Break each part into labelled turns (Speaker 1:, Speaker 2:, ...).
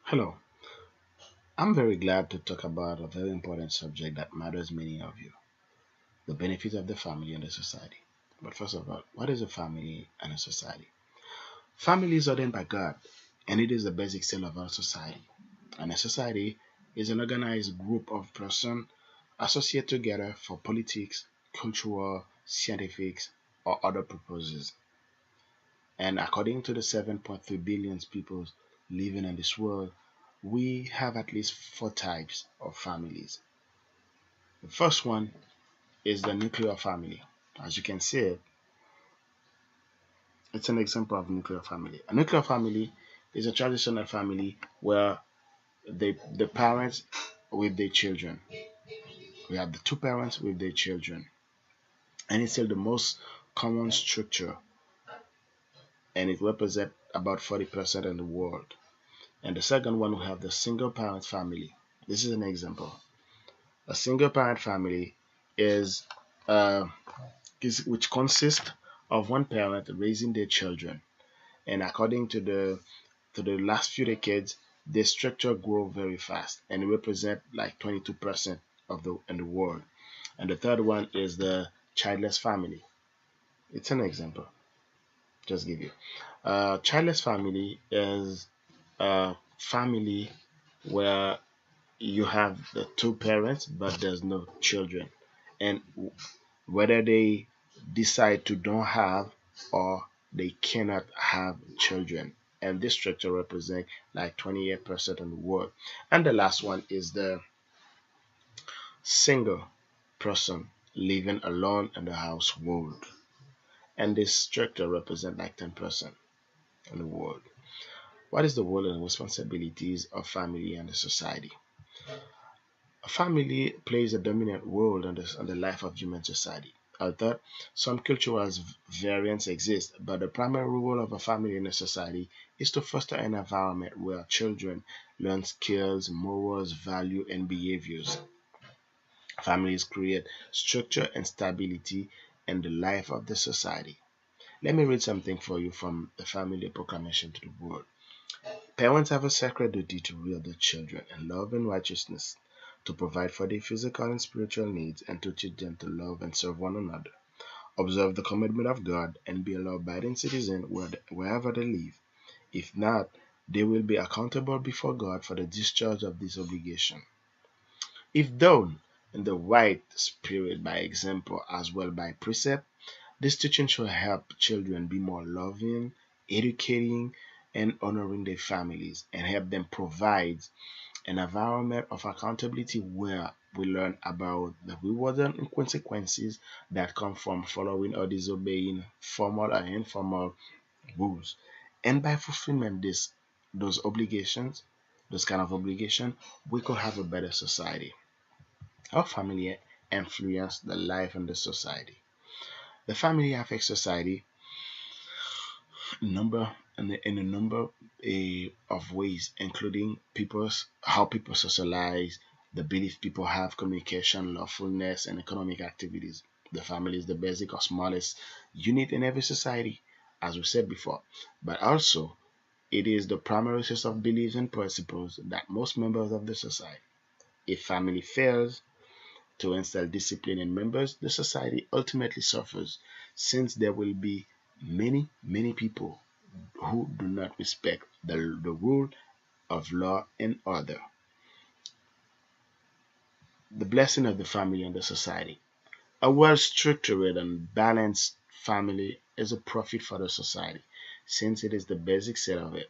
Speaker 1: Hello, I'm very glad to talk about a very important subject that matters many of you, the benefits of the family and the society. But first of all, what is a family and a society? Family is ordained by God, and it is the basic cell of our society. And a society is an organized group of persons associated together for politics, cultural, scientific, or other purposes. And according to the 7.3 billion people living in this world, we have at least four types of families. The first one is the nuclear family. As you can see it, it's an example of nuclear family. A nuclear family is a traditional family where the parents with their children. We have the two parents with their children. And it's still the most common structure and it represents about 40% in the world. And the second one we have the single parent family. This is an example. A single parent family is uh, which consists of one parent raising their children. And according to the last few decades, the structure grow very fast and represent like 22% of the in the world. And the third one is the childless family. It's an example. Just give you. Childless family is a family where you have the two parents but there's no children, and whether they decide to don't have or they cannot have children, and this structure represents like 28% of the world. And the last one is the single person living alone in the household, and this structure represents like 10% in the world. What is the role and responsibilities of family and the society? A family plays a dominant role in the life of human society. Although some cultural variants exist, but the primary role of a family in a society is to foster an environment where children learn skills, morals, value, and behaviors. Families create structure and stability in the life of the society. Let me read something for you from the Family Proclamation to the World. Parents have a sacred duty to rear their children in love and righteousness, to provide for their physical and spiritual needs, and to teach them to love and serve one another, observe the commandment of God, and be a law-abiding citizen wherever they live. If not, they will be accountable before God for the discharge of this obligation. If done in the right spirit by example as well by precept, this teaching should help children be more loving, educating, and honoring their families, and help them provide an environment of accountability where we learn about the rewards and consequences that come from following or disobeying formal or informal rules. And by fulfillment those obligations, those kind of obligation, we could have a better society. How family influence the life and the society. The family affects society number in a number of ways, including people's how people socialize, the belief people have, communication, lawfulness, and economic activities. The family is the basic or smallest unit in every society, as we said before, but also it is the primary source of beliefs and principles that most members of the society. If family fails to instill discipline in members, the society ultimately suffers, since there will be many people who do not respect the rule of law and order. The blessing of the family and the society. A well structured and balanced family is a profit for the society, since it is the basic set of it.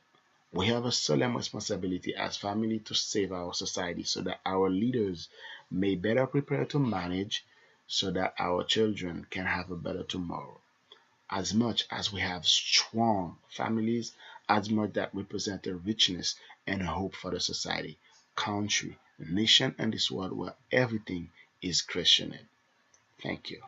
Speaker 1: We have a solemn responsibility as family to save our society so that our leaders may better prepare to manage so that our children can have a better tomorrow. As much as we have strong families, as much that represent a richness and hope for the society, country, nation, and this world where everything is Christian. Thank you.